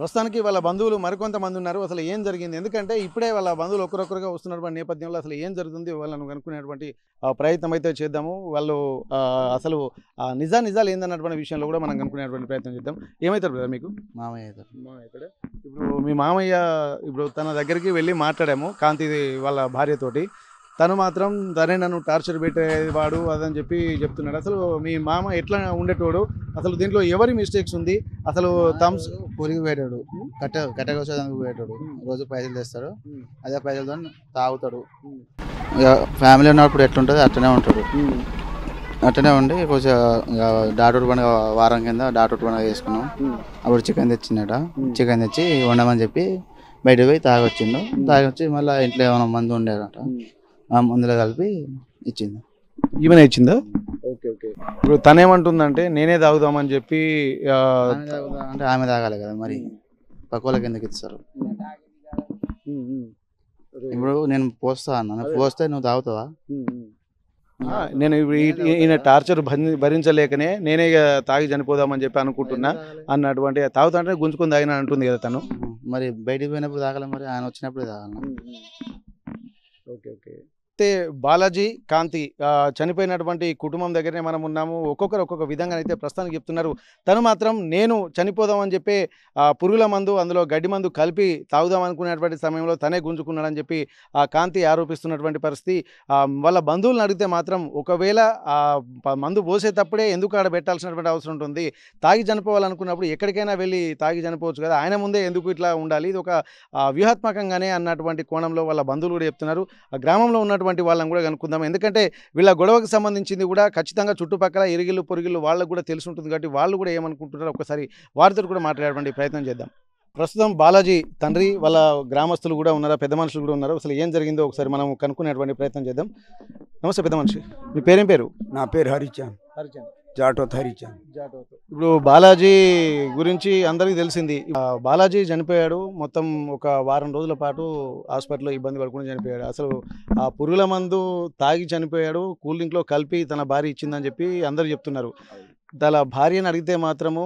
ప్రస్తుతానికి వాళ్ళ బంధువులు మరికొంతమంది ఉన్నారు. అసలు ఏం జరిగింది? ఎందుకంటే ఇప్పుడే వాళ్ళ బంధువులు ఒక్కరొక్కరుగా వస్తున్నటువంటి నేపథ్యంలో అసలు ఏం జరుగుతుంది వాళ్ళను కనుక్కునేటువంటి ప్రయత్నం అయితే చేద్దాము. వాళ్ళు అసలు నిజాలు ఏందన్నటువంటి విషయంలో కూడా మనం కనుక్కునేటువంటి ప్రయత్నం చేద్దాం. ఏమవుతారు బ్రదర్ మీకు? మామయ్య అవుతాడు. మామయ్య అవుతాడా? ఇప్పుడు మీ మామయ్య ఇప్పుడు తన దగ్గరికి వెళ్ళి మాట్లాడాము కాంతి వాళ్ళ భార్యతోటి. తను మాత్రం తనే నన్ను టార్చర్ పెట్టేవాడు అదని చెప్పి చెప్తున్నాడు. అసలు మీ మామ ఎట్లా ఉండేటోడు? అసలు దీంట్లో ఎవరి మిస్టేక్స్ ఉంది? అసలు థమ్స్ కూలికి పోయేటాడు, కట్టె కోసేదానికి పోయేటాడు. రోజు పైసలు తెస్తాడు, అదే పైసలతో తాగుతాడు. ఇక ఫ్యామిలీ ఉన్నప్పుడు ఎట్లుంటుంది అట్లనే ఉంటాడు. అట్లనే ఉండి కొంచెం డాటూరు పండుగ వారం కింద డాటూరు పండుగ చేసుకున్నాం. అప్పుడు చికెన్ తెచ్చిందట. చికెన్ తెచ్చి వండమని చెప్పి బయటకు పోయి తాగొచ్చిండు. తాగొచ్చి మళ్ళీ ఇంట్లో ఏమైనా మందు ఉండేదట, ఆ మందులో కలిపి ఇచ్చింది. ఈమెనే ఇచ్చిందా? Okay okay. ఇప్పుడు తనేమంటుందంటే నేనే తాగుదామని చెప్పి అంటే ఆమె తాగాలి కదా, మరి పక్క వాళ్ళకి ఎందుకు ఇస్తారు? ఇప్పుడు నేను పోస్తా అన్నా, పోస్తే నువ్వు తాగుతావా? నేను ఈయన టార్చర్ భరించలేకనే నేనే తాగి చనిపోదామని చెప్పి అనుకుంటున్నా అన్నటువంటి తాగుతా అంటే గుంజుకొని తాగిన అంటుంది కదా తను. మరి బయటికి పోయినప్పుడు తాగాలి, మరి ఆయన వచ్చినప్పుడు తాగాలి. Okay okay. అయితే బాలాజీ కాంతి చనిపోయినటువంటి కుటుంబం దగ్గరనే మనం ఉన్నాము. ఒక్కొక్కరు ఒక్కొక్క విధంగా అయితే ప్రస్తుతానికి చెప్తున్నారు. తను మాత్రం నేను చనిపోదామని చెప్పి పురుగుల మందు అందులో గడ్డి మందు కలిపి తాగుదాం అనుకునేటువంటి సమయంలో తనే గుంజుకున్నాడని చెప్పి కాంతి ఆరోపిస్తున్నటువంటి పరిస్థితి. వాళ్ళ బంధువులను అడిగితే మాత్రం ఒకవేళ మందు పోసేటప్పుడే ఎందుకు ఆడ పెట్టాల్సినటువంటి అవసరం ఉంటుంది? తాగి చనిపోవాలనుకున్నప్పుడు ఎక్కడికైనా వెళ్ళి తాగి చనిపోవచ్చు కదా, ఆయన ముందే ఎందుకు ఇట్లా ఉండాలి? ఇది ఒక వ్యూహాత్మకంగానే అన్నటువంటి కోణంలో వాళ్ళ బంధువులు కూడా చెప్తున్నారు. ఆ గ్రామంలో ఉన్నటువంటి వాళ్ళని కూడా కనుక్కుందాం. ఎందుకంటే వీళ్ళ గొడవకు సంబంధించింది కూడా ఖచ్చితంగా చుట్టుపక్కల ఇరిగిళ్ళు పొరిగిళ్ళు వాళ్ళకు కూడా తెలిసి ఉంటుంది కాబట్టి వాళ్ళు కూడా ఏమనుకుంటున్నారో ఒకసారి వారితో కూడా మాట్లాడేటువంటి ప్రయత్నం చేద్దాం. ప్రస్తుతం బాలాజీ తండ్రి వాళ్ళ గ్రామస్తులు కూడా ఉన్నారు, పెద్ద మనుషులు కూడా ఉన్నారు. అసలు ఏం జరిగిందో ఒకసారి మనం కనుక్కునేటువంటి ప్రయత్నం చేద్దాం. నమస్తే పెద్ద మనిషి, మీ పేరేం పేరు? నా పేరు హరిచంద్. జాటోత్ హరిచంద్. ఇప్పుడు బాలాజీ గురించి అందరికీ తెలిసింది. బాలాజీ చనిపోయాడు, మొత్తం ఒక వారం రోజుల పాటు హాస్పిటల్లో ఇబ్బంది పడుకుని చనిపోయాడు. అసలు ఆ పురుగుల మందు తాగి చనిపోయాడు, కూల్ డ్రింక్లో కలిపి తన భార్య ఇచ్చిందని చెప్పి అందరు చెప్తున్నారు. తన భార్యను అడిగితే మాత్రము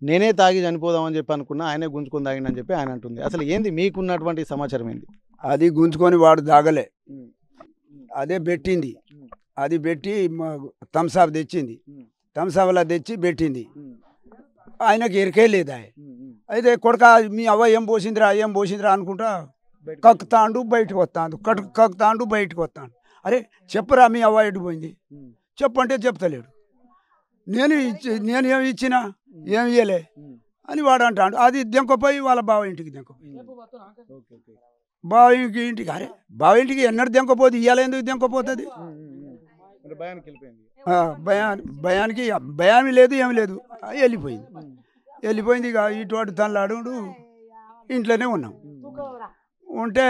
నేనే తాగి చనిపోదామని చెప్పి అనుకున్నా, ఆయనే గుంజుకొని తాగిండని చెప్పి ఆయన అంటుంది. అసలు ఏంది మీకున్నటువంటి సమాచారం ఏంది? అది గుంజుకొని వాడు తాగలే, అదే పెట్టింది. అది పెట్టి థమ్సాప్ తెచ్చింది, థమ్సాప్లా తెచ్చి పెట్టింది. ఆయనకి ఎరికే లేదా. అయితే కొడుక మీ అవ్వ ఏం పోసిందిరా అనుకుంటా కక్కుతాండు, బయటకు వస్తాడు, కక్కుతాండు, బయటకు వస్తాడు. అరే చెప్పురా మీ అవ్వ ఎటు పోయింది చెప్పంటే చెప్తలేడు. నేను ఏమి ఇచ్చినా ఏమి ఇయ్యలే అని వాడు అంటాడు. అది దెంకపోయి వాళ్ళ బావ ఇంటికి దెంకపోయి, బావ ఇంటికి. అరే బావ ఇంటికి ఎన్నడూ దెంకపోతే ఇయ్యాల ఎందుకు దెంకపోతుంది? భయానికి లేదు, ఏమి లేదు, వెళ్ళిపోయింది. ఇక ఇటు తనలాడు ఇంట్లోనే ఉన్నాం. ఉంటే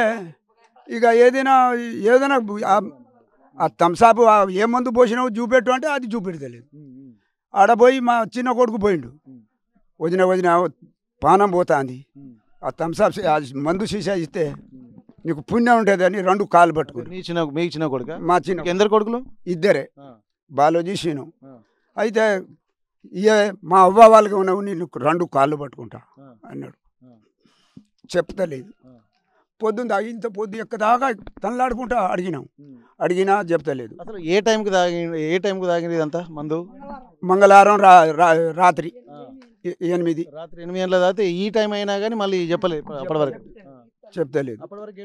ఇక ఏదైనా ఆ థమ్సాప్ ఏ మందు పోసినావు చూపెట్టు అంటే అది చూపెడతలేదు. ఆడపోయి మా చిన్న కొడుకు పోయిండు, వదిన పానం పోతుంది, ఆ థమ్సాప్ మందు సీసా ఇస్తే నీకు పుణ్యం ఉంటుంది అని 2 కాళ్ళు పట్టుకుని. మీ చిన్న కొడుకు? మా చిన్న. ఎందరు కొడుకులు? ఇద్దరే, బాలాజీ శీను. అయితే మా అవ్వ వాళ్ళకి ఉన్నావు, నేను 2 కాళ్ళు పట్టుకుంటా అన్నాడు. చెప్తలేదు. పొద్దున్న ఇంత పొద్దు ఎక్కదాకా తనలాడుకుంటా అడిగినా చెప్తలేదు. అసలు ఏ టైంకి తాగింది ఇదంతా మందు? మంగళవారం రాత్రి 8. రాత్రి 8 గంటల దాకా ఈ టైం అయినా కానీ మళ్ళీ చెప్పలేదు అప్పటి వరకు? చెప్తలేదు. అప్పటి వరకు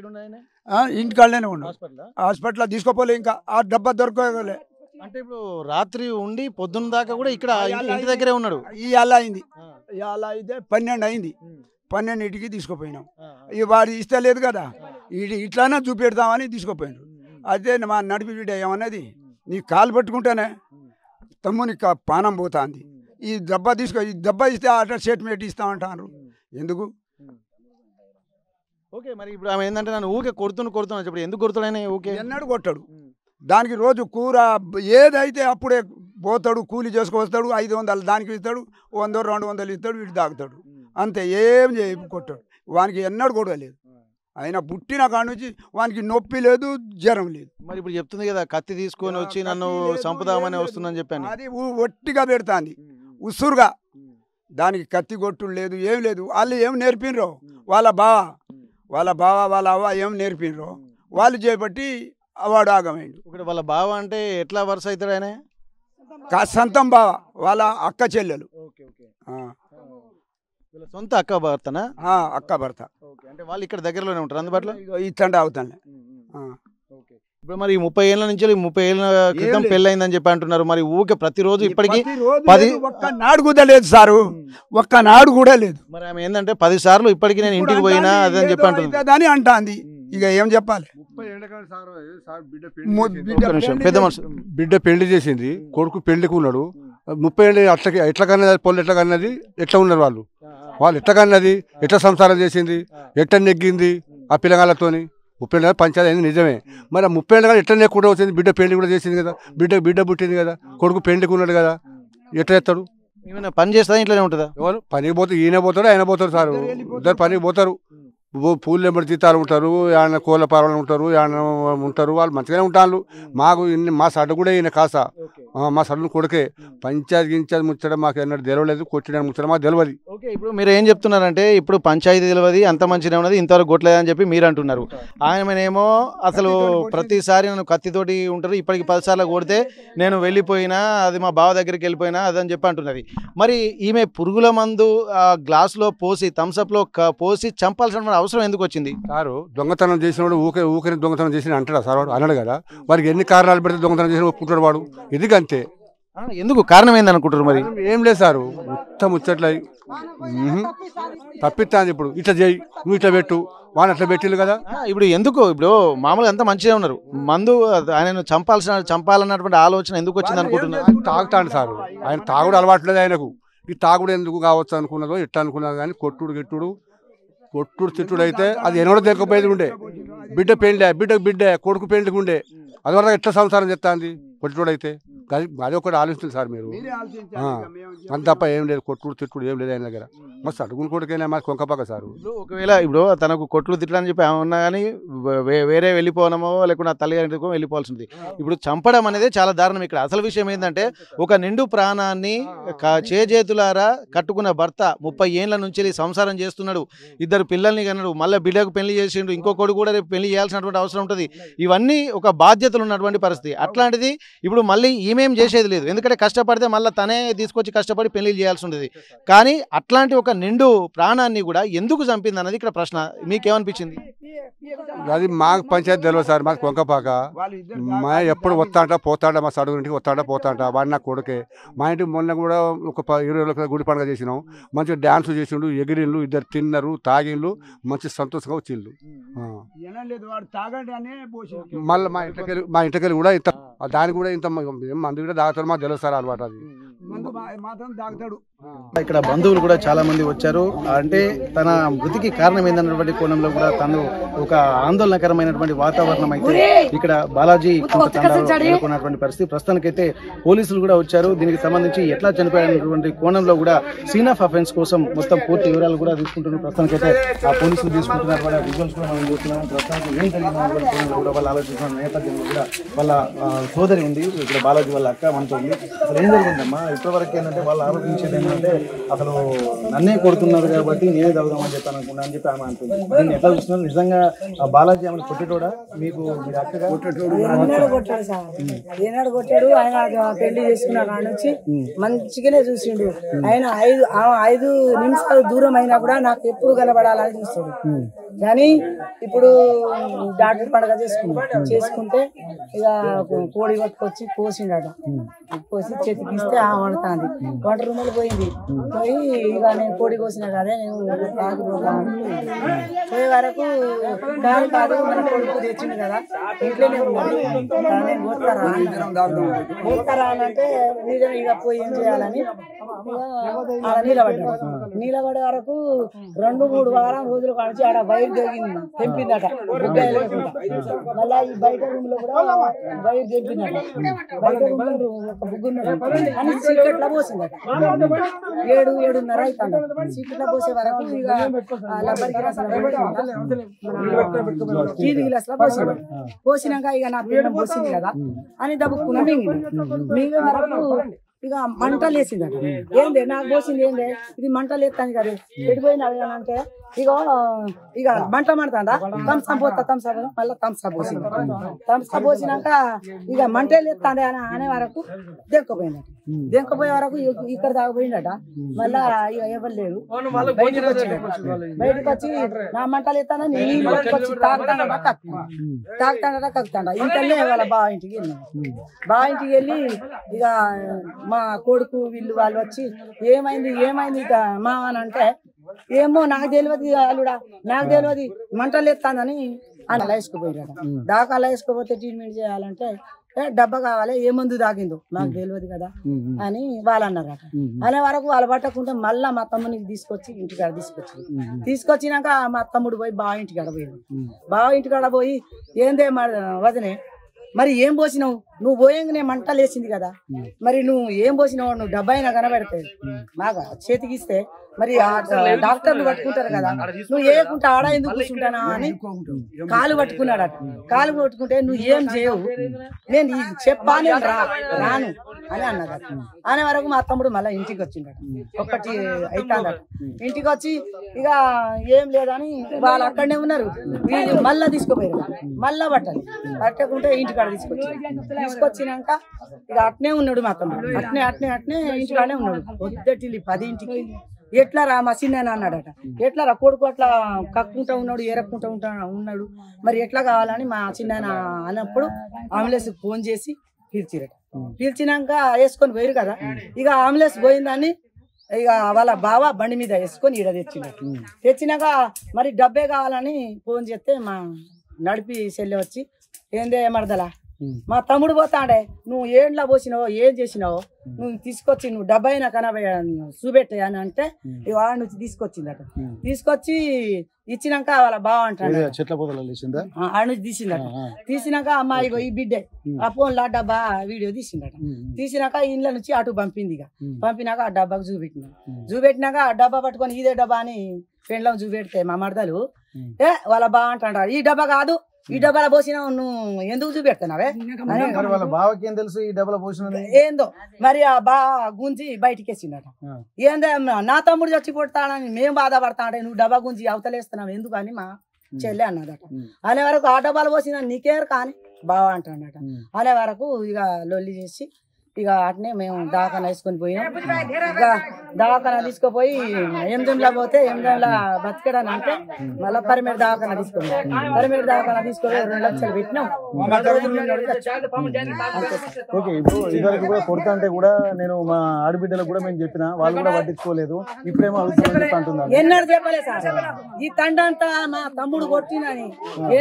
ఇంటికాడనే ఉన్నాడు, హాస్పిటల్ తీసుకోపోలే. ఇంకా ఆ డబ్బా దొరకలే. అంటే ఇప్పుడు రాత్రి ఉండి పొద్దున్న దాకా కూడా ఇక్కడ ఇంటి దగ్గరే ఉన్నాడు. ఇవాళ అయింది, ఇవాళ అయితే 12 అయింది. 12కి తీసుకుపోయినాం. ఇక వాడు ఇస్తలేదు కదా, ఇట్లానే చూపెడతామని తీసుకుపోయినాడు. అదే మా నడిపి వీడ ఏమన్నది, నీ కాలు పట్టుకుంటానే తమ్ముని పానం పోతుంది, ఈ డబ్బా ఈ డబ్బా ఇస్తే అట్లా స్టేట్మెంట్ ఇస్తామంటారు. ఎందుకు? ఓకే, మరి ఇప్పుడు ఆమె ఏంటంటే నన్ను ఊకే కొడుతున్నా చెప్పి ఎందుకు కొడుతాడని? ఊకే ఎన్నడు కొట్టాడు. దానికి రోజు కూర ఏదైతే అప్పుడే పోతాడు, కూలి చేసుకొస్తాడు, 500 దానికి ఇస్తాడు, 100 200 ఇస్తాడు, వీడు తాగుతాడు, అంతే. ఏం కొట్టాడు. వానికి ఎన్నడు కొడవలేదు. ఆయన పుట్టిన కాడ నుంచి వానికి నొప్పి లేదు, జ్వరం లేదు. మరి ఇప్పుడు చెప్తుంది కదా కత్తి తీసుకొని వచ్చి నన్ను చంపుదామని వస్తుందని చెప్పాను. అది ఒట్టిగా పెడతాంది, ఉసురుగా. దానికి కత్తి కొట్టుడు లేదు, ఏం లేదు. వాళ్ళు ఏం నేర్పినరో వాళ్ళ బావ వాళ్ళ అవ్వ ఏం నేర్పినరో వాళ్ళు చేపట్టి వాడు ఆగమైండు. ఇక్కడ వాళ్ళ బావ అంటే ఎట్లా వరుస అవుతాడు ఆయన? సంతం బావ వాళ్ళ అక్క చెల్లెలు. సొంత అక్క భర్తనా? అక్క భర్త. అంటే వాళ్ళు ఇక్కడ దగ్గరలోనే ఉంటారు, అందుబాటులో ఇచ్చండి అవుతాను. ఇప్పుడు మరి 30 ఏళ్ళ నుంచి 30 ఏళ్ళ క్రితం పెళ్ళయిందని చెప్పి అంటున్నారు. మరి ఊకే ప్రతిరోజు ఇప్పటికి 10 ఒక్కనాడు కూడా లేదు సారు, ఒక్కనాడు కూడా లేదు. మరి ఆమె ఏంటంటే 10 సార్లు ఇప్పటికి నేను ఇంటికి పోయినా అదని చెప్పి అంటుంది అని అంటాంది. ఇక ఏం చెప్పాలి? బిడ్డ పెళ్లి చేసింది, కొడుకు పెళ్లికి ఉన్నాడు. 30 ఏళ్ళు ఎట్లా కన్నది పొల్లు, ఎట్లా కన్నది, ఎట్లా ఉన్నారు వాళ్ళు ఎట్లా కన్నది, ఎట్లా సంసారం చేసింది, ఎట్లా నెగ్గింది ఆ పిల్లగాళ్ళతోని. 30 ఏళ్ళ పంచాయతీ అయింది నిజమే. మరి 30 ఏళ్ళ ఎట్లా నెక్కకుండా వచ్చింది? బిడ్డ పెళ్లి కూడా చేసింది కదా, బిడ్డ పుట్టింది కదా, కొడుకు పెళ్లికి ఉన్నాడు కదా, ఎట్లా చేస్తాడు? ఏమైనా పని చేస్తా ఇంట్లోనే ఉంటుందా? ఎవరు పనికి పోతే ఈయన పోతాడు, ఆయన పోతారు సార్, ఇద్దరు పనికి పోతారు. పూలు ఎంబడి తీతాలు ఉంటారు, ఆయన కోళ్ళ పారలు ఉంటారు, ఆయన ఉంటారు, వాళ్ళు మంచిగానే ఉంటారు. మాకు మా సడ్డు కూడా ఈయన కాస, మా సడ్డును కొడుకే. పంచాయతీ గించాది ముచ్చడం మాకు ఎన్నడూ తెలియలేదు, కొట్టిన ముచ్చడం మాకు తెలియదు. ఓకే, ఇప్పుడు మీరు ఏం చెప్తున్నారంటే ఇప్పుడు పంచాయతీ తెలియదు, అంత మంచిగా ఉన్నది, ఇంతవరకు కొట్టలేదని చెప్పి మీరు అంటున్నారు. ఆయనేమో అసలు ప్రతిసారి నన్ను కత్తితోటి ఉంటారు, ఇప్పటికి 10 సార్లు కొడితే నేను వెళ్ళిపోయినా, అది మా బావ దగ్గరికి వెళ్ళిపోయినా అదని చెప్పి అంటున్నది. మరి ఈమె పురుగుల మందు గ్లాసులో పోసి థమ్స్అప్లో పోసి చంపాల్సిన అవసరం ఎందుకు వచ్చింది? సారు దొంగతనం చేసినవాడు ఊకని దొంగతనం చేసిన అంటాడా సార్? వాడు అన్నాడు కదా, వారికి ఎన్ని కారణాలు పెడితే దొంగతనం చేసిన ఒప్పుకుంటాడు వాడు. ఇది అంతే. ఎందుకు కారణం ఏంది అనుకుంటారు? మరి ఏం లేదు సారు, మొత్తం ముచ్చట్ల తప్పిస్తాను. ఇప్పుడు ఇట్లా చేయి, నువ్వు ఇట్లా పెట్టు, వాడు అట్లా పెట్టిల్లు కదా. ఇప్పుడు ఎందుకు? ఇప్పుడు మామూలుగా అంతా మంచిగా ఉన్నారు, మందు ఆయన చంపాలన్నటువంటి ఆలోచన ఎందుకు వచ్చింది అనుకుంటున్నారు? తాగుతాడు సారు, ఆయన తాగుడు అలవాట్లేదు ఆయనకు. ఈ తాగుడు ఎందుకు కావచ్చు అనుకున్నదో ఎట్లా అనుకున్నదో కానీ కొట్టుడు తిట్టుడు అయితే అది ఎన్నడో తెగకపోయేది ఉండే. బిడ్డ బిడ్డ కొడుకు పెళ్లికి ఉండే, అది వరకు ఎట్లా సంసారం చెప్తాంది కొట్టుడు అయితే. అది ఒకటి ఆలోచించారు సార్ మీరు, అంత తప్ప ఏం లేదు. కొట్టుడు తిట్టుడు ఏం లేదు ఆయన దగ్గర. మస్తు అడుగులు కొడుకైనా మాకు కొంకపాక సారు. ఒకవేళ ఇప్పుడు తనకు కొట్లు తిట్టని చెప్పి ఉన్నా కానీ వేరే వెళ్ళిపోవడమో లేకుండా తల్లిగారింటికో వెళ్ళిపోవాల్సింది. ఇప్పుడు చంపడం అనేది చాలా దారుణం. ఇక్కడ అసలు విషయం ఏంటంటే ఒక నిండు ప్రాణాన్ని చేతులారా కట్టుకున్న భర్త 30 ఏళ్ల నుంచి సంసారం చేస్తున్నాడు, 2 పిల్లల్ని కన్నాడు, మళ్ళీ బిడ్డకు పెళ్లి చేసిండు, ఇంకో కొడుకు కూడా రేపు పెళ్లి చేయాల్సినటువంటి అవసరం ఉంటుంది. ఇవన్నీ ఒక బాధ్యతలు ఉన్నటువంటి పరిస్థితి. అట్లాంటిది ఇప్పుడు మళ్ళీ ఈమెం చేసేది లేదు, ఎందుకంటే కష్టపడితే మళ్ళీ తనే తీసుకొచ్చి కష్టపడి పెళ్లి చేయాల్సి ఉంటుంది. కానీ అట్లాంటి ఒక నిండు ప్రాణాన్ని కూడా ఎందుకు చంపింది అన్నది ఇక్కడ ప్రశ్న. మీకేమనిపించింది? అది మాకు పంచాయతీ తెలియదు సార్, మాకు కొంకపాక. మా ఎప్పుడు వస్తాంట పోతాంట, మా సడుగు ఇంటికి వస్తాంట పోతాంట, వాడు నా కొడుకే. మా ఇంటికి మొన్న కూడా ఒక 20 రోజుల గుడి పండుగ చేసినాం, మంచిగా డ్యాన్స్ చేసిండు, ఎగిరిళ్ళు, 2 తిన్నారు, తాగిళ్ళు, మంచి సంతోషంగా వచ్చిళ్ళు. మళ్ళీ మా ఇంటికి కూడా ఇంత దానికి కూడా ఇంత మందు కూడా తాగుతారు, మాకు తెలుసు సార్ అలవాటు అది. ఇక్కడ బంధువులు కూడా చాలా మంది వచ్చారు. అంటే తన మృతికి కారణం ఏందన్నటువంటి కోణంలో కూడా తను ఒక ఆందోళనకరమైనటువంటి వాతావరణం అయితే ఇక్కడ బాలాజీ నెలకొన్నటువంటి పరిస్థితి. ప్రస్తుతానికైతే పోలీసులు కూడా వచ్చారు. దీనికి సంబంధించి ఎట్లా చనిపోయినటువంటి కోణంలో కూడా సీన్ ఆఫ్ అఫెన్స్ కోసం మొత్తం పూర్తి వివరాలు కూడా తీసుకుంటున్నారు. ప్రస్తుతానికైతే ఆ పోలీసులు తీసుకుంటున్నటువంటి విజువల్స్ కూడా మనం చూస్తున్నాం. ప్రస్తుతానికి ఏం జరిగిందన్నటువంటి కోణంలో కూడా వాళ్ళు ఆలోచిస్తున్న నేపథ్యంలో కూడా వాళ్ళ సోదరి ఉంది, ఇక్కడ బాలాజీ వాళ్ళ అక్క మనతో ఉంది. అసలు ఏం జరిగిందమ్మా? ఇప్పటివరకు ఏంటంటే వాళ్ళు ఆలోచించేది ఏంటంటే అసలు నన్నే కొడుతున్నారు కాబట్టి నేనే చదువుదామని చెప్పాను అనుకున్నా అని చెప్పి ఆమె అంటుంది. దీన్ని ఎట్లా చూస్తున్నారు? నిజంగా బాలాజీ ఆమెను కొట్టేటోడా? మీకు మీరు అక్కగా ఏనాడు కొట్టాడు? ఆయన పెళ్లి చేసుకున్న కాడ నుంచి మంచిగానే చూసిండు. ఆయన 5 నిమిషాలు దూరం అయినా కూడా నాకు ఎప్పుడు కనబడాలని చూస్తాడు. కానీ ఇప్పుడు డాక్టర్ పండుగ చేసుకుంటే ఇక కోడి పట్టుకొచ్చి కోసిండట. కోసి చేతికిస్తే వండుతుంది. వంట రూములు పోయింది. పోయి ఇక నేను కోడి కోసిన కదా, నేను పోయే వరకు కాదు మన కొడుకు తెచ్చింది కదా, ఇంట్లోనే ఉన్నది, నేను పోతారా అని అంటే నిజం ఇక పోయి ఏం చేయాలని నిలబడే వరకు 2-3 వారం రోజుల కానించి ఆడ బయట జరిగింది, తెంపిందట. మళ్ళా ఈ బయట రూమ్ లో కూడా బయట తెంపిందట. బయట రూమ్ లో ఒక బుగ్గున్నది అని చీకట్లా పోసిందట. 7-7:30 అవుతుంది. చీకట్లా పోసే వరకు ఇక లబ్బరి గిలాస్ చీది గిలాస్ లా పోసింది. పోసినాక ఇక నా పిల్లలు పోసింది కదా అని దబ్బుకున్న మింగే వరకు ఇక మంటలు వేసిందట. ఏంది నాకు పోసింది ఏంది ఇది మంటలు ఎత్తాను కదా ఎడిపోయినా అంటే ఇక మంట మండుతాడా థమ్సప్ పోతా థమ్సప్ మళ్ళీ థమ్సప్ పోసింది. థమ్సప్ పోసినాక ఇక మంటలు ఎత్తాండే అని అనే వరకు దెంకపోయిందట. దెంకపోయే వరకు ఇక్కడ దాకపోయిందట. మళ్ళా ఇక ఎవరు లేరు బయటకు వచ్చి నా మంటలు ఎత్తానని నీళ్ళు వచ్చి తాగుతాడట కక్కుతాడ. ఇంకనే వాళ్ళ బావ ఇంటికి వెళ్ళినాడు. బావ ఇంటికి వెళ్ళి ఇక మా కొడుకు వీళ్ళు వాళ్ళు వచ్చి ఏమైంది ఇక మామ అని అంటే ఏమో నాకు తెలియదు అల్లుడా నాకు తెలియదు మంటలు ఎత్తానని అని అలా వేసుకుపోయారట. దాకా అలా వేసుకోపోతే ట్రీట్మెంట్ చేయాలంటే డబ్బా కావాలి ఏ మందు తాగిందో నాకు తెలియదు కదా అని వాళ్ళు అన్నారట. అనే వరకు వాళ్ళు పట్టకుండా మళ్ళా మా తమ్మునికి తీసుకొచ్చి ఇంటికాడ తీసుకొచ్చినాక మా తమ్ముడు పోయి బావ ఇంటికాడ పోయాడు. బావ ఇంటికాడ పోయి ఏందే వదినే మరి ఏం పోసినావు నువ్వు పోయంగానే మంటలు వేసింది కదా మరి నువ్వు ఏం పోసినావు నువ్వు డబ్బా అయినా కనబెడితే బాగా చేతికి ఇస్తే మరి డాక్టర్లు పట్టుకుంటారు కదా నువ్వు ఏకుంటా ఆడ ఎందుకు కూర్చుంటానా అని కాలు పట్టుకున్నాడట. కాలు పట్టుకుంటే నువ్వు ఏం చేయవు నేను చెప్పాను రాను అని అన్నదట. అనే వరకు మా తమ్ముడు మళ్ళీ ఇంటికి వచ్చిందట. ఒక్కటి అయితాదట. ఇంటికి వచ్చి ఇక ఏం లేదని వాళ్ళు అక్కడనే ఉన్నారు. వీళ్ళు మళ్ళా తీసుకుపోయారు. మళ్ళా పట్టాలి పట్టకుంటే ఇంటికాడ తీసుకొచ్చినాక ఇక అట్నే ఉన్నాడు మా తమ్ముడు. అట్నే ఇంటికాడనే ఉన్నాడు. పొద్దుటిల్లి 10ంటికి ఎట్లా రా మా చిన్న అన్నాడట. ఎట్లా రా కొడుకు అట్లా కక్కుంటా ఉన్నాడు ఏరక్కుంటా ఉన్నాడు మరి ఎట్లా కావాలని మా చిన్న అన్నప్పుడు అంబులెన్స్ ఫోన్ చేసి పిలిచిరట. పిలిచినాక వేసుకొని పోయారు కదా. ఇక అంబులెన్స్ పోయిందని ఇక వాళ్ళ బావ బండి మీద వేసుకొని ఈడ తెచ్చినాక మరి డబ్బే కావాలని ఫోన్ చేస్తే మా నడిపి చెల్లె వచ్చి ఏందే మరదలా మా తమ్ముడు పోతాడే నువ్వు ఏండ్లా పోసినావో ఏం చేసినావో నువ్వు తీసుకొచ్చి నువ్వు డబ్బా అయినా కనబై చూపెట్టాయి అని అంటే ఇక ఆడ నుంచి తీసుకొచ్చిందట. తీసుకొచ్చి ఇచ్చినాక వాళ్ళ బావ అంటాడు ఆడ నుంచి తీసినాక అమ్మ ఇగో ఈ బిడ్డే ఆ ఫోన్లో ఆ డబ్బా వీడియో తీసినాక ఇండ్ల నుంచి అటు పంపింది. ఇక పంపినాక ఆ డబ్బాకు చూపెట్టినాక ఆ డబ్బా పట్టుకొని ఇదే డబ్బా అని పెండ్లం చూపెడితే మా మరదలు వాళ్ళ బావ అంటాడు ఈ డబ్బా కాదు ఈ డబ్బాల పోసినావు నువ్వు ఎందుకు చూపెడుతున్నావే ఏందో మరి ఆ బా గుంజి బయటికి వేసిందట. ఏందో నా తమ్ముడు చచ్చిపోతాడని మేము బాధపడతాడే నువ్వు డబ్బా గుంజి అవతలేస్తున్నావు ఎందుకు అని మా చెల్లె అన్నదట. అనే వరకు ఆ డబ్బాలు పోసిన నీకేరు కానీ బావ అంటాడట. అనే వరకు ఇక లొల్లి చేసి ఇక అట్నే మేము దవాఖాన వేసుకొని పోయినాం. ఇక దవాఖాన తీసుకుపోయి ఎంజంలా పోతే ఎంజంలా బతికడని అంటే మళ్ళీ పరిమేడ దవాఖాన తీసుకుపోయాం. పరిమేడ దవాఖాన తీసుకుపోయి 2 లక్షలు పెట్టినాం. ఓకే ఇప్పుడు ఇదివరకు కూడా కొడతా అంటే కూడా నేను మా ఆడబిడ్డలకు కూడా మేము చెప్పిన వాళ్ళు కూడా పట్టించుకోలేదు. ఇప్పుడేమో అంటున్నారు ఎన్నడూ చెప్పలేదు సార్. ఈ తండంతా మా తమ్ముడు కొట్టినని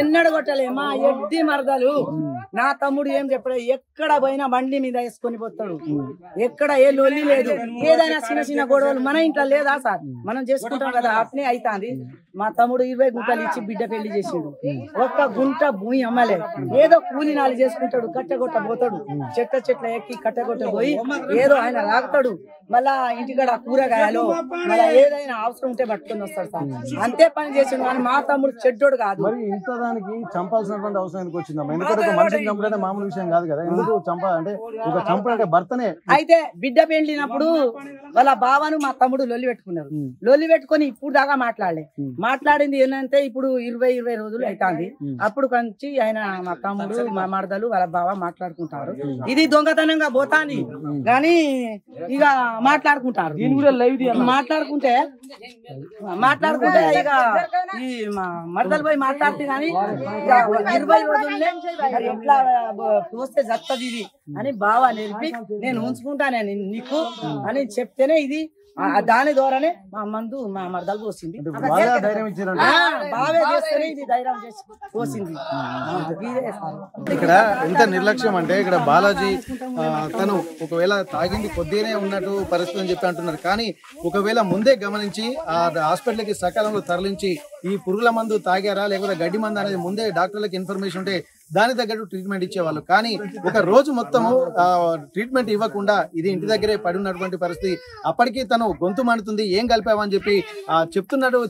ఎన్నడూ కొట్టలే. మా ఎడ్డి మరదలు నా తమ్ముడు ఏం చెప్పలేదు. ఎక్కడ పోయినా బండి మీద వేసుకొని పోతాడు. ఎక్కడ ఏ లొల్లి లేదు. ఏదైనా చిన్న గొడవలు మన ఇంట్లో లేదా సార్ మనం చేసుకుంటాం కదా అట్నే అవుతాంది. మా తమ్ముడు 20 గుంటలు ఇచ్చి బిడ్డ పెళ్లి చేసిండు. 1 గుంట భూమి అమ్మలే. ఏదో కూలి నాలు చేసుకుంటాడు. కట్టగొట్ట పోతాడు. చెట్ల ఎక్కి కట్టగొట్ట పోయి ఏదో ఆయన రాగుతాడు. మళ్ళా ఇంటికాడ కూరగాయలు మళ్ళా ఏదైనా అవసరం ఉంటే పట్టుకొని వస్తాడు సార్. అంతే పని చేసిండు కానీ మా తమ్ముడు చెడ్డోడు కాదు. మరి ఇంత దానికి చంపాల్సినటువంటి అవసరం ఎందుకు వచ్చిందమ్మా? ఎందుకంటే ఒక మనిషిని చంపడం మామూలు విషయం కాదు కదా. ఎందుకు చంపాలంటే ఒక చంపడంటే భర్తనే. అయితే బిడ్డ పెండినప్పుడు వాళ్ళ బావను మా తమ్ముడు లొల్లి పెట్టుకున్నారు. లొల్లి పెట్టుకొని ఇప్పుడు దాకా మాట్లాడింది ఏంటంటే ఇప్పుడు 20 రోజులు అవుతుంది. అప్పుడు కంచి ఆయన మా తమ్ముడు మా మరదలు వాళ్ళ బావ మాట్లాడుకుంటారు. ఇది దొంగతనంగా పోతాంది కానీ ఇక మాట్లాడుకుంటారు. మాట్లాడుకుంటే ఇక ఈ మరదలు పోయి మాట్లాడితే కానీ 20 రోజులనే ఎట్లా చూస్తే జత్తది ఇది అని బావ నేర్పి నేను ఉంచుకుంటానే నీకు అని చెప్తేనే ఇది దాని ద్వారానే మా మందు మా మరదలు పోసింది. బావే చేస్తేనే ఇది ధైర్యం చేసి పోసింది. ఇక్కడ ఎంత నిర్లక్ష్యం అంటే ఇక్కడ బాలాజీ తను ఒకవేళ తాగింది కొద్దిగానే ఉన్నట్టు పరిస్థితి అని చెప్పి అంటున్నారు. కానీ ఒకవేళ ముందే గమనించి ఆ హాస్పిటల్కి సకాలంలో తరలించి ఈ పురుగుల మందు తాగారా లేకపోతే గడ్డి మందు అనేది ముందే డాక్టర్లకు ఇన్ఫర్మేషన్ ఉంటే దాని తగ్గట్టు ట్రీట్మెంట్ ఇచ్చేవాళ్ళు. కానీ ఒక రోజు మొత్తము ట్రీట్మెంట్ ఇవ్వకుండా ఇది ఇంటి దగ్గరే పడి ఉన్నటువంటి పరిస్థితి. అప్పటికీ తను గొంతు మండుతుంది ఏం కలిపావని చెప్పి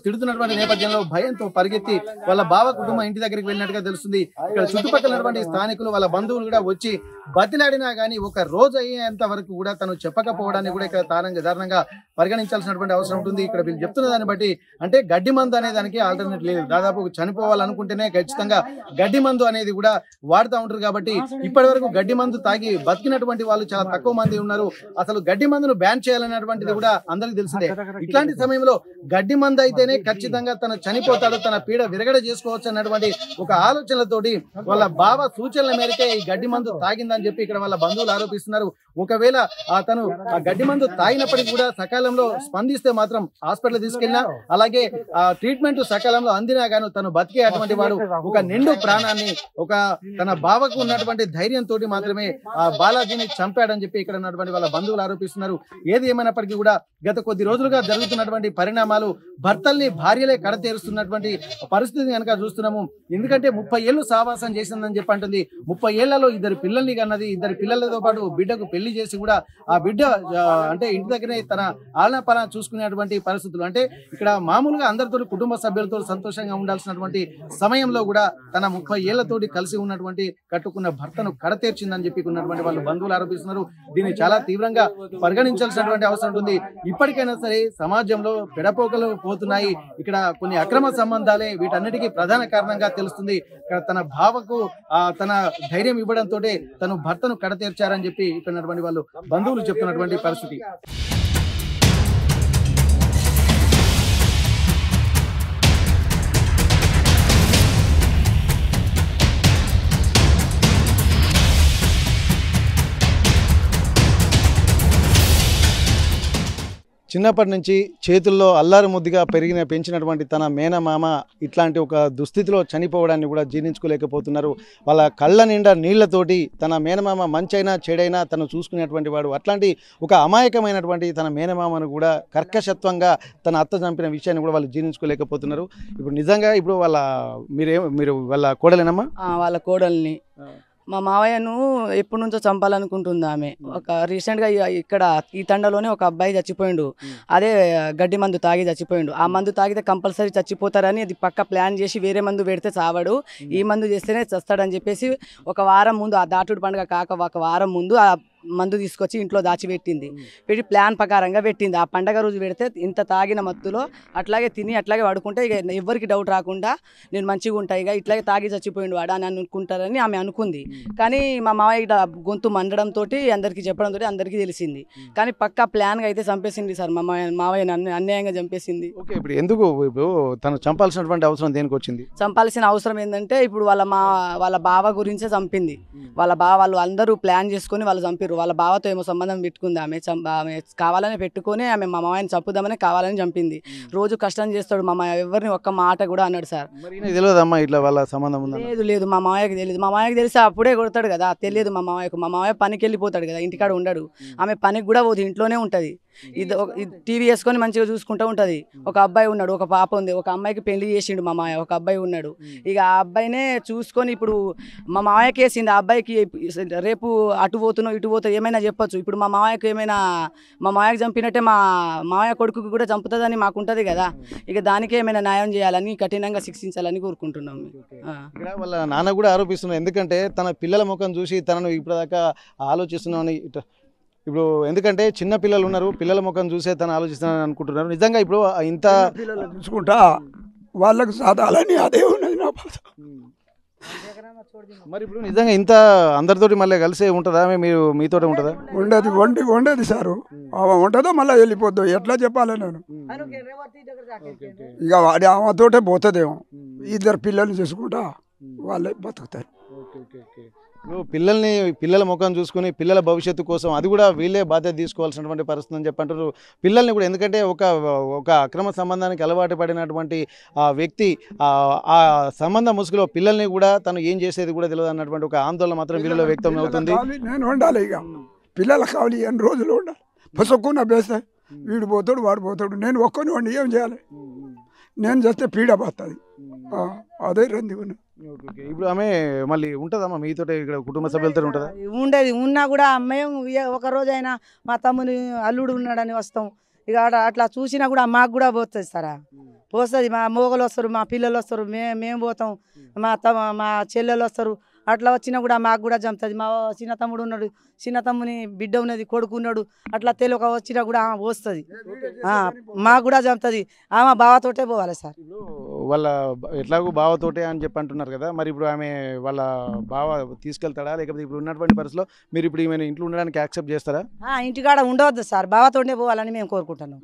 తిడుతున్నటువంటి నేపథ్యంలో భయంతో పరిగెత్తి వాళ్ళ బావ కుటుంబం ఇంటి దగ్గరికి వెళ్ళినట్టుగా తెలుస్తుంది. ఇక్కడ చుట్టుపక్కల ఉన్నటువంటి స్థానికులు వాళ్ళ బంధువులు కూడా వచ్చి బతిలాడినా కానీ ఒక రోజు అయ్యేంత వరకు కూడా తను చెప్పకపోవడాన్ని కూడా ఇక్కడ దారుణంగా పరిగణించాల్సినటువంటి అవసరం ఉంటుంది. ఇక్కడ వీళ్ళు చెప్తున్న దాన్ని బట్టి అంటే గడ్డి మందు అనే దానికి ఆల్టర్నేట్ లేదు. దాదాపు చనిపోవాలనుకుంటేనే ఖచ్చితంగా గడ్డి మందు అనేది కూడా వాడుతూ ఉంటారు. కాబట్టి ఇప్పటి వరకు గడ్డి మందు తాగి బతికినటువంటి వాళ్ళు చాలా తక్కువ మంది ఉన్నారు. అసలు గడ్డి మందును బ్యాన్ చేయాలనేటువంటిది కూడా అందరికీ తెలిసిందే. ఇట్లాంటి సమయంలో గడ్డి మందు అయితేనే ఖచ్చితంగా తను చనిపోతాడు, తన పీడ విరగడ చేసుకోవచ్చు అన్నటువంటి ఒక ఆలోచనలతోటి వాళ్ళ బావ సూచనల మేరకే ఈ గడ్డి మందు తాగిందని చెప్పి ఇక్కడ వాళ్ళ బంధువులు ఆరోపిస్తున్నారు. ఒకవేళ తను ఆ గడ్డి మందు తాగినప్పటికీ కూడా సకాలంలో స్పందిస్తే మాత్రం హాస్పిటల్ తీసుకెళ్ళినా, అలాగే ఆ ట్రీట్మెంట్ సకాలంలో అందినా గాను తను బతికే అటువంటి వాడు ఒక నిండు ప్రాణాన్ని ఒక తన బావకు ఉన్నటువంటి ధైర్యంతో మాత్రమే ఆ బాలాజీని చంపాడని చెప్పి ఇక్కడ ఉన్నటువంటి వాళ్ళ బంధువులు ఆరోపిస్తున్నారు. ఏది ఏమైనప్పటికీ కూడా గత కొద్ది రోజులుగా జరుగుతున్నటువంటి పరిణామాలు భర్తల్ని భార్యలే కడతేరుస్తున్నటువంటి పరిస్థితి కనుక చూస్తున్నాము. ఎందుకంటే 30 ఏళ్ళు సావాసం చేసిందని చెప్పి అంటుంది. 30 ఏళ్లలో 2 పిల్లల్ని కన్నది. 2 పిల్లలతో పాటు బిడ్డకు పెళ్లి చేసి కూడా ఆ బిడ్డ అంటే ఇంటి దగ్గరే తన ఆలన పాలన చూసుకునేటువంటి పరిస్థితులు. అంటే ఇక్కడ మామూలుగా అందరితో కుటుంబ సభ్యులతో సంతోషంగా ఉండాల్సినటువంటి సమయంలో కూడా తన 30 ఏళ్లతోటి కలిసి ఉన్నటువంటి కట్టుకున్న భర్తను కడతేర్చిందని చెప్పి ఉన్నటువంటి వాళ్ళు బంధువులు ఆరోపిస్తున్నారు. దీన్ని చాలా తీవ్రంగా పరిగణించాల్సినటువంటి అవసరం ఉంటుంది. ఇప్పటికైనా సరే సమాజంలో పెడపోకలు పోతున్నాయి. ఇక్కడ కొన్ని అక్రమ సంబంధాలే వీటన్నిటికీ ప్రధాన కారణంగా తెలుస్తుంది. ఇక్కడ తన భావకు తన ధైర్యం ఇవ్వడంతో తను భర్తను కడతీర్చారని చెప్పి ఇక్కడ వాళ్ళు బంధువులు చెప్తున్నటువంటి పరిస్థితి. చిన్నప్పటి నుంచి చేతుల్లో అల్లారు ముద్దుగా పెంచినటువంటి తన మేనమామ ఇట్లాంటి ఒక దుస్థితిలో చనిపోవడాన్ని కూడా జీర్ణించుకోలేకపోతున్నారు. వాళ్ళ కళ్ళ నిండా నీళ్లతోటి తన మేనమామ మంచైనా చెడైనా తను చూసుకునేటువంటి వాడు. అట్లాంటి ఒక అమాయకమైనటువంటి తన మేనమామను కూడా కర్కశత్వంగా తన అత్త చంపిన విషయాన్ని కూడా వాళ్ళు జీర్ణించుకోలేకపోతున్నారు. ఇప్పుడు నిజంగా ఇప్పుడు మీరు వాళ్ళ కోడలేనమ్మా? వాళ్ళ కోడల్ని మా మావయ్యను ఎప్పటి నుంచో చంపాలనుకుంటుంది ఆమె. ఒక రీసెంట్గా ఇక్కడ ఈ తండలోనే ఒక అబ్బాయి చచ్చిపోయిండు. అదే గడ్డి మందు తాగి చచ్చిపోయిండు. ఆ మందు తాగితే కంపల్సరీ చచ్చిపోతారని అది పక్క ప్లాన్ చేసి వేరే మందు పెడితే చావడు, ఈ మందు చేస్తేనే చస్తాడని చెప్పేసి ఒక వారం ముందు ఆ దాటుడు పండుగ కాక ఒక వారం ముందు ఆ మందు తీసుకొచ్చి ఇంట్లో దాచిపెట్టింది. పెట్టి ప్లాన్ ప్రకారంగా పెట్టింది. ఆ పండగ రోజు పెడితే ఇంత తాగిన మత్తులో అట్లాగే తిని అట్లాగే వాడుకుంటే ఇక ఎవరికి డౌట్ రాకుండా నేను మంచిగా ఉంటాయి ఇక ఇట్లాగే తాగి చచ్చిపోయిండు వాడు అని అనుకుంటారని ఆమె అనుకుంది. కానీ మా మావయ్య ఇట్లా గొంతు మండడంతో అందరికీ చెప్పడంతో అందరికీ తెలిసింది. కానీ పక్కా ప్లాన్గా అయితే చంపేసింది సార్. మా మావయ్య అన్యాయంగా చంపేసింది. ఓకే, ఇప్పుడు ఎందుకు తను చంపాల్సినటువంటి అవసరం దేనికి వచ్చింది? చంపాల్సిన అవసరం ఏంటంటే ఇప్పుడు వాళ్ళ బావ గురించే చంపింది. వాళ్ళ బావ వాళ్ళు అందరూ ప్లాన్ చేసుకొని వాళ్ళు చంపారు. వాళ్ళ బావతో ఏమో సంబంధం పెట్టుకుంది ఆమె కావాలని పెట్టుకొని ఆమె మా మామయ్యని చంపుదామని కావాలని చంపింది. రోజు కష్టం చేస్తాడు మా మామయ్య, ఎవరిని ఒక్క మాట కూడా అన్నాడు సార్. తెలియదమ్మా ఇట్లా వాళ్ళ సంబంధం? లేదు మా మామయ్యకి తెలియదు. మా మామయ్యకి తెలిసి అప్పుడే కొడతాడు కదా, తెలియదు మా మామయ్యకు. మా మామయ్య పనికి వెళ్ళిపోతాడు కదా, ఇంటికాడ ఉండడు. ఆమె పనికి కూడా పోదు, ఇంట్లోనే ఉంటుంది. టీవీ వేసుకొని మంచిగా చూసుకుంటూ ఉంటుంది. ఒక అబ్బాయి ఉన్నాడు, ఒక పాప ఉంది. ఒక అమ్మాయికి పెళ్లి చేసిండు మా మామయ్య, ఒక అబ్బాయి ఉన్నాడు. ఇక ఆ అబ్బాయినే చూసుకొని ఇప్పుడు మా మామయ్యకి వేసింది. ఆ అబ్బాయికి రేపు అటు పోతున్నావు ఇటు పోతావు ఏమైనా చెప్పొచ్చు. ఇప్పుడు మా మామయ్యకు ఏమైనా మా మామయ్యకు చంపినట్టే మా మామయ్య కొడుకుకి కూడా చంపుతుందని మాకు ఉంటుంది కదా. ఇక దానికి ఏమైనా న్యాయం చేయాలని కఠినంగా శిక్షించాలని కోరుకుంటున్నాం. ఇక్కడ వాళ్ళ నాన్న కూడా ఆరోపిస్తున్నారు. ఎందుకంటే తన పిల్లల ముఖం చూసి తనను ఇప్పటిదాకా ఆలోచిస్తున్నామని. ఇప్పుడు ఎందుకంటే చిన్న పిల్లలు ఉన్నారు, పిల్లల ముఖం చూసే తను ఆలోచిస్తున్నాను అనుకుంటున్నారు. నిజంగా ఇప్పుడు ఇంత పిల్లలు చూసుకుంటా వాళ్ళకు సాధాలని అదే ఉన్నది నా బాధ. మరి ఇప్పుడు నిజంగా ఇంత అందరితోటి మళ్ళీ కలిసే ఉంటుందా? మీరు మీతోటే ఉంటుందా? ఉండేది సారు. ఉంటుందో మళ్ళీ వెళ్ళిపోద్దు. ఎట్లా చెప్పాలి నేను? ఇక వాడి ఆమెతోటే పోతుందేమో. 2 పిల్లల్ని చూసుకుంటా వాళ్ళే బతుకుతారు. పిల్లల ముఖం చూసుకుని పిల్లల భవిష్యత్తు కోసం అది కూడా వీళ్ళే బాధ్యత తీసుకోవాల్సినటువంటి పరిస్థితి అని చెప్పి అంటారు. పిల్లల్ని కూడా ఎందుకంటే ఒక అక్రమ సంబంధానికి అలవాటు పడినటువంటి ఆ వ్యక్తి ఆ సంబంధం ముసుగులో పిల్లల్ని కూడా తను ఏం చేసేది కూడా తెలియదు అన్నటువంటి ఒక ఆందోళన మాత్రం వీళ్ళలో వ్యక్తం అవుతుంది. నేను ఉండాలి, ఇక పిల్లల కావాలి, ఎన్ని రోజులు ఉండాలి. పసుకున్న బేస్తే వీడు పోతాడు వాడు పోతాడు, నేను ఒక్కని వాడిని ఏం చేయాలి? నేను చేస్తే పీడ పోతుంది. అదే రంది ఉన్న. ఇప్పుడు ఆమె మళ్ళీ ఉంటుందమ్మా మీతో ఇక్కడ కుటుంబ సభ్యులతో ఉంటుందా? ఉండేది. ఉన్నా కూడా మేము ఒక రోజైనా మా తమ్ముని అల్లుడు ఉన్నాడని వస్తాం. ఇక అట్లా చూసినా కూడా మాకు కూడా పోతుంది సారా, పోస్తుంది. మా మోగలు వస్తారు, మా పిల్లలు వస్తారు, మేము పోతాం, మా చెల్లెలు వస్తారు, అట్లా వచ్చినా కూడా మాకు కూడా జంపుతుంది. మా చిన్న తమ్ముడు ఉన్నాడు, చిన్న తమ్ముని బిడ్డ ఉన్నది, కొడుకు ఉన్నాడు, అట్లా తెలియక వచ్చినా కూడా ఆమె వస్తుంది, మాకు కూడా జంపుతుంది. ఆమె బావతోటే పోవాలి సార్. ఇప్పుడు వాళ్ళ ఎట్లాగో బావతోటే అని చెప్పి అంటున్నారు కదా, మరి ఇప్పుడు ఆమె వాళ్ళ బావ తీసుకెళ్తాడా, లేకపోతే ఇప్పుడు ఉన్నటువంటి పరిస్థితిలో మీరు ఇప్పుడు ఈమె ఇంట్లో ఉండడానికి యాక్సెప్ట్ చేస్తారా? ఇంటికాడ ఉండవద్దు సార్, బావతోటే పోవాలని మేము కోరుకుంటున్నాం.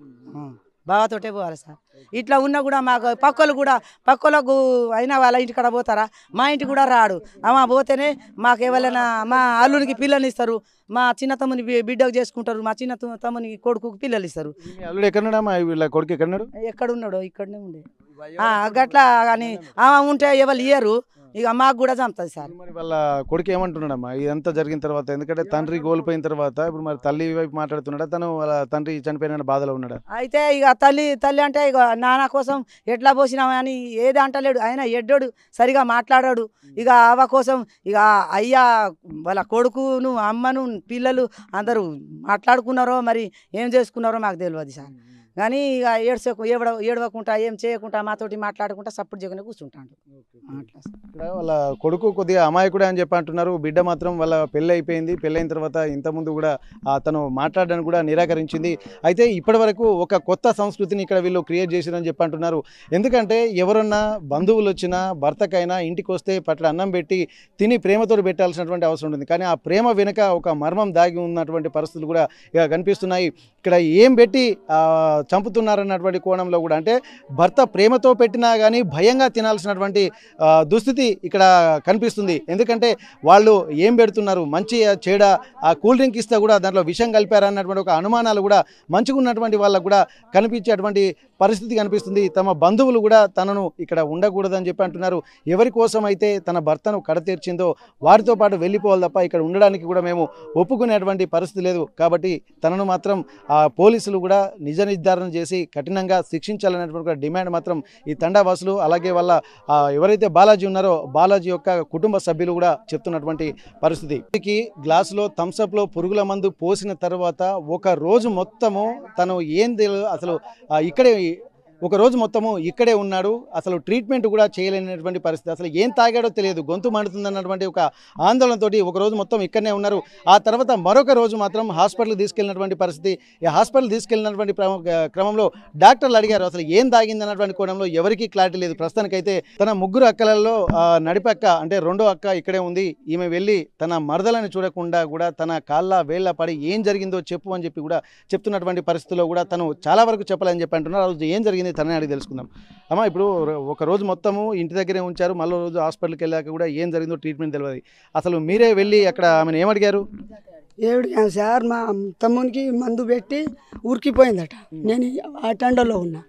బావతోటే పోవాలి సార్. ఇట్లా ఉన్నా కూడా మాకు పక్కలకు అయినా వాళ్ళ ఇంటికాడ పోతారా, మా ఇంటికి కూడా రాడు. అమ్మ పోతేనే మాకు ఎవరైనా మా అల్లునికి పిల్లలు ఇస్తారు, మా చిన్న తమ్ముని బిడ్డకు చేసుకుంటారు, మా చిన్న తమ్ముని కొడుకు పిల్లలు ఇస్తారు. అల్లుడు ఎక్కడున్నాడా, మా వీళ్ళ కొడుకు ఎక్కడున్నాడు? ఎక్కడున్నాడో ఇక్కడనే ఉండే గట్లా కానీ ఆమె ఉంటే ఎవరు ఇయ్యరు, ఇక మాకు కూడా చంపుతుంది సార్. మరి వాళ్ళ కొడుకు ఏమంటున్నాడమ్మా ఇదంతా జరిగిన తర్వాత? ఎందుకంటే తండ్రి కోల్పోయిన తర్వాత ఇప్పుడు మరి తల్లి వైపు మాట్లాడుతున్నాడా, తను వాళ్ళ తండ్రి చనిపోయిన బాధలో ఉన్నాడా? అయితే ఇక తల్లి అంటే ఇక నాన్న కోసం ఎట్లా పోసినామని అని ఏది అంటలేడు, ఆయన ఎడ్డోడు, సరిగా మాట్లాడాడు. ఇక అవ్వ కోసం ఇక అయ్యా వాళ్ళ కొడుకును అమ్మను పిల్లలు అందరూ మాట్లాడుకున్నారో మరి ఏం చేసుకున్నారో మాకు తెలియదు సార్. కానీ ఇక ఏడవకుండా ఏం చేయకుండా మాతోటి మాట్లాడుకుంటా సపోర్ట్ చేయకుండా కూర్చుంటాడు. ఇక్కడ వాళ్ళ కొడుకు కొద్దిగా అమాయకుడే అని చెప్పి అంటున్నారు, బిడ్డ మాత్రం వాళ్ళ పెళ్ళి అయిపోయింది, పెళ్ళైన తర్వాత ఇంతకుముందు కూడా తను మాట్లాడడానికి కూడా నిరాకరించింది. అయితే ఇప్పటి వరకు ఒక కొత్త సంస్కృతిని ఇక్కడ వీళ్ళు క్రియేట్ చేసిరని చెప్పి అంటున్నారు. ఎందుకంటే ఎవరన్నా బంధువులు వచ్చినా భర్తకైనా ఇంటికి వస్తే పట్ల అన్నం పెట్టి తిని ప్రేమతో పెట్టాల్సినటువంటి అవసరం ఉంటుంది. కానీ ఆ ప్రేమ వెనుక ఒక మర్మం దాగి ఉన్నటువంటి పరిస్థితులు కూడా ఇక కనిపిస్తున్నాయి. ఇక్కడ ఏం పెట్టి చంపుతున్నారన్నటువంటి కోణంలో కూడా, అంటే భర్త ప్రేమతో పెట్టినా కానీ భయంగా తినాల్సినటువంటి దుస్థితి ఇక్కడ కనిపిస్తుంది. ఎందుకంటే వాళ్ళు ఏం పెడుతున్నారు, మంచి చెడ, ఆ కూల్ డ్రింక్ ఇస్తే కూడా దాంట్లో విషం కలిపారన్నటువంటి ఒక అనుమానాలు కూడా మంచిగా ఉన్నటువంటి వాళ్ళకు కూడా కనిపించేటువంటి పరిస్థితి కనిపిస్తుంది. తమ బంధువులు కూడా తనను ఇక్కడ ఉండకూడదని చెప్పి అంటున్నారు. ఎవరి కోసం అయితే తన భర్తను కడతీర్చిందో వారితో పాటు వెళ్ళిపోవాలి తప్ప ఇక్కడ ఉండడానికి కూడా మేము ఒప్పుకునేటువంటి పరిస్థితి లేదు. కాబట్టి తనను మాత్రం పోలీసులు కూడా నిజ నిర్ధారణ చేసి కఠినంగా శిక్షించాలనేటువంటి డిమాండ్ మాత్రం ఈ తండావాసులు, అలాగే వాళ్ళ ఎవరైతే బాలాజీ ఉన్నారో బాలాజీ యొక్క కుటుంబ సభ్యులు కూడా చెప్తున్నటువంటి పరిస్థితి. గ్లాసులో థమ్స్అప్లో పురుగుల మందు పోసిన తర్వాత ఒక రోజు మొత్తము తను ఏం అసలు ఇక్కడే ఒక రోజు మొత్తము ఇక్కడే ఉన్నాడు. అసలు ట్రీట్మెంట్ కూడా చేయలేనటువంటి పరిస్థితి. అసలు ఏం తాగాడో తెలియదు, గొంతు మండుతుందన్నటువంటి ఒక ఆందోళనతో ఒక రోజు మొత్తం ఇక్కడనే ఉన్నారు. ఆ తర్వాత మరొక రోజు మాత్రం హాస్పిటల్కి తీసుకెళ్ళినటువంటి పరిస్థితి. ఈ హాస్పిటల్ తీసుకెళ్ళినటువంటి క్రమంలో డాక్టర్లు అడిగారు అసలు ఏం తాగిందన్నటువంటి కోణంలో ఎవరికీ క్లారిటీ లేదు. ప్రస్తుతానికైతే తన ముగ్గురు అక్కలలో నడిపక్క అంటే రెండో అక్క ఇక్కడే ఉంది. ఈమె వెళ్ళి తన మరదలను చూడకుండా కూడా తన కాళ్ళ వేళ్ళ పడి ఏం జరిగిందో చెప్పు అని చెప్పి కూడా చెప్తున్నటువంటి పరిస్థితుల్లో కూడా తను చాలా వరకు చెప్పాలని చెప్పి అంటున్నారు. ఆ రోజు ఏం జరిగింది తనని అడిగి తెలుసుకుందాం. అమ్మ, ఇప్పుడు ఒక రోజు మొత్తము ఇంటి దగ్గరే ఉంచారు, మళ్ళీ రోజు హాస్పిటల్కి వెళ్ళాక కూడా ఏం జరిగిందో ట్రీట్మెంట్ తెలియదు. అసలు మీరే వెళ్ళి అక్కడ ఆమెను ఏమడిగారు? ఏమిటి సార్, మా తమ్మునికి మందు పెట్టి ఉరికిపోయిందట. నేను ఆ టెండర్లో ఉన్నా.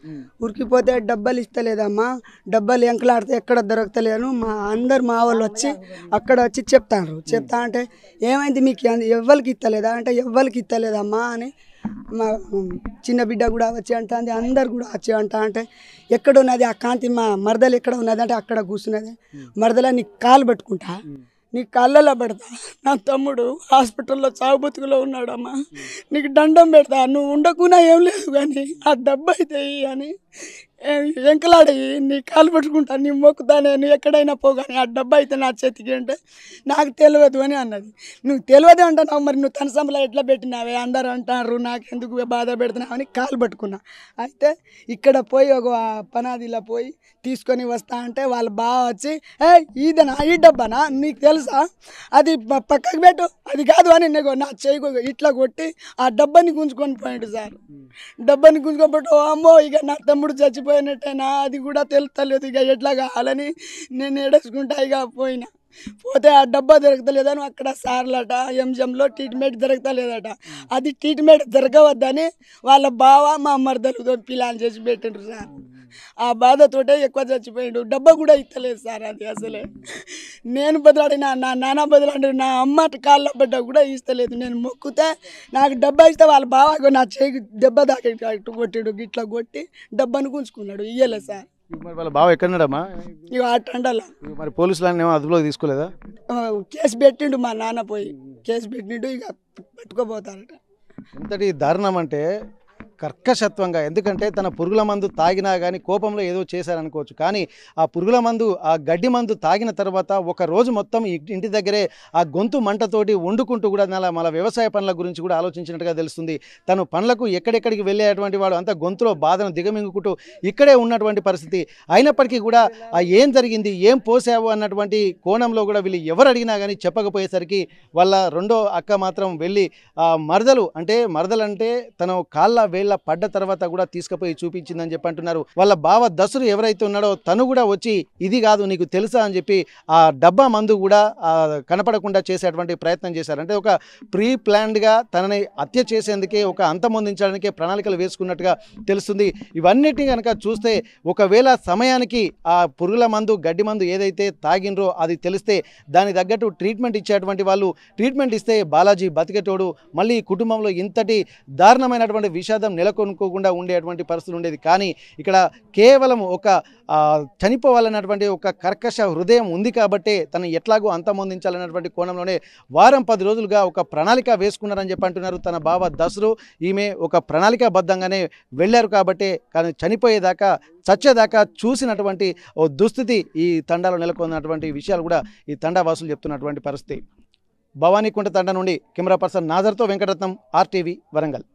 ఉరికిపోతే డబ్బాలు ఇస్తలేదమ్మా, డబ్బాలు ఎంకలాడితే ఎక్కడ దొరకతలేను. మా వాళ్ళు వచ్చి అక్కడ వచ్చి చెప్తా అంటే ఏమైంది మీకు ఎవ్వరికి ఇస్తలేదా అంటే ఎవ్వరికి ఇస్తలేదమ్మా అని మా చిన్న బిడ్డ కూడా వచ్చి అంటుంది, అందరు కూడా వచ్చి అంటే ఎక్కడ ఉన్నది ఆ కాంతి, మా మరదలు ఎక్కడ ఉన్నది అంటే అక్కడ కూర్చున్నది. మరదల నీ కాలు పెట్టుకుంటా, నీ కళ్ళలో పెడతా, నా తమ్ముడు హాస్పిటల్లో చావు బతుకులో ఉన్నాడమ్మా, నీకు దండం పెడతా, నువ్వు ఉండకున్నా ఏం లేదు కానీ ఆ డబ్బు అయితే అని ఎంకలాడి నీ కాలు పెట్టుకుంటా, నీ మొక్కుతానే, నువ్వు ఎక్కడైనా పోగానే ఆ డబ్బా అయితే నా చేతికి అంటే నాకు తెలియదు అని అన్నది. నువ్వు తెలియదు అంటున్నావు, మరి నువ్వు తన సంబలా ఎట్లా పెట్టినావే, అందరు అంటారు నాకెందుకు బాధ పెడుతున్నావు అని కాలు పట్టుకున్నా. అయితే ఇక్కడ పోయి ఒక పనాదిలో పోయి తీసుకొని వస్తా అంటే వాళ్ళు బాగా వచ్చి ఇదేనా ఈ డబ్బానా నీకు తెలుసా, అది పక్కకు పెట్టు, అది కాదు అని నేను నా చేయి ఇట్లా కొట్టి ఆ డబ్బాని గుంజుకొని పోయాడు సార్. డబ్బాని గుంజుకొని పోయి అమ్మో ఇక నా తమ్ముడు చచ్చిపోయినట్టేనా, అది కూడా తెలుస్తలేదు, ఇక ఎట్లా కావాలని నేను ఏడేసుకుంటా ఇక పోయినా. పోతే ఆ డబ్బా దొరకలేదని అక్కడ సార్లట ఎంజంలో ట్రీట్మెంట్ దొరకలేదట. అది ట్రీట్మెంట్ దొరకవద్దని వాళ్ళ బావ మా మరదలు పిల్లని చేసి పెట్టిండ్రు సార్. ఆ బాధతోటే ఎక్కువ చచ్చిపోయిండు. డబ్బా కూడా ఇస్తలేదు సార్. అది అసలే నేను బదులాడిన నా నాన్న బదులాడి నా అమ్మ కాళ్ళ బిడ్డ కూడా ఇస్తలేదు. నేను మొక్కుతే నాకు డబ్బా ఇస్తే వాళ్ళ బావ నా చేయి దెబ్బ దాకేటట్టు కొట్టిడు, గిట్లా కొట్టి డబ్బాను గుంజుకున్నాడు. ఇయ్యలే సార్. మరి వాళ్ళ బావ ఎక్కడున్నాడమ్మా? ఇక ఆ టండల. మరి పోలీసులు ఏమో అదుపులోకి తీసుకోలేదా? కేసు పెట్టిండు, మా నాన్న పోయి కేసు పెట్టిండు, ఇక పెట్టుకోపోతారట. ఎంతటి దారుణం అంటే కర్కశత్వంగా, ఎందుకంటే తన పురుగుల మందు తాగినా కానీ కోపంలో ఏదో చేశారనుకోవచ్చు, కానీ ఆ పురుగుల మందు ఆ గడ్డి మందు తాగిన తర్వాత ఒక రోజు మొత్తం ఇంటి దగ్గరే ఆ గొంతు మంటతోటి వండుకుంటూ కూడా మన వ్యవసాయ పనుల గురించి కూడా ఆలోచించినట్టుగా తెలుస్తుంది. తను పనులకు ఎక్కడెక్కడికి వెళ్ళేటువంటి వాడు అంతా గొంతులో బాధను దిగమింగుకుంటూ ఇక్కడే ఉన్నటువంటి పరిస్థితి. అయినప్పటికీ కూడా ఏం జరిగింది, ఏం పోసావు అన్నటువంటి కోణంలో కూడా వీళ్ళు ఎవరు అడిగినా కానీ చెప్పకపోయేసరికి వాళ్ళ రెండో అక్క మాత్రం వెళ్ళి మరదలు అంటే తను కాళ్ళ వేళ్ళ పడ్డ తర్వాత కూడా తీసుకుపోయి చూపించిందని చెప్పి అంటున్నారు. వాళ్ళ బావ దసురు ఎవరైతే ఉన్నాడో తను కూడా వచ్చి ఇది కాదు నీకు తెలుసా అని చెప్పి ఆ డబ్బా మందు కూడా కనపడకుండా చేసేటువంటి ప్రయత్నం చేశారు. అంటే ఒక ప్రీ ప్లాన్డ్గా తనని హత్య చేసేందుకే, ఒక అంతమొందించడానికే ప్రణాళికలు వేసుకున్నట్టుగా తెలుస్తుంది. ఇవన్నిటిని కనుక చూస్తే ఒకవేళ సమయానికి ఆ పురుగుల మందు గడ్డి మందు ఏదైతే తాగినరో అది తెలిస్తే దాని తగ్గట్టు ట్రీట్మెంట్ ఇచ్చేటువంటి వాళ్ళు ట్రీట్మెంట్ ఇస్తే బాలాజీ బతికేటోడు, మళ్ళీ కుటుంబంలో ఇంతటి దారుణమైనటువంటి విషాదం నెలకొనుకోకుండా ఉండేటువంటి పరిస్థితులు ఉండేది. కానీ ఇక్కడ కేవలం ఒక చనిపోవాలన్నటువంటి ఒక కర్కశ హృదయం ఉంది కాబట్టే తను ఎట్లాగో అంతమొందించాలన్నటువంటి కోణంలోనే వారం 10 రోజులుగా ఒక ప్రణాళిక వేసుకున్నారని చెప్పి అంటున్నారు తన బావ దసరు. ఈమె ఒక ప్రణాళికాబద్ధంగానే వెళ్ళారు కాబట్టే, కానీ చనిపోయేదాకా చచ్చేదాకా చూసినటువంటి ఓ దుస్థితి ఈ తండాలో నెలకొన్నటువంటి విషయాలు కూడా ఈ తండా వాసులు చెప్తున్నటువంటి పరిస్థితి. భవానీకుంట తండా నుండి కెమెరా పర్సన్ నాజర్తో వెంకటరత్నం, RTV వరంగల్.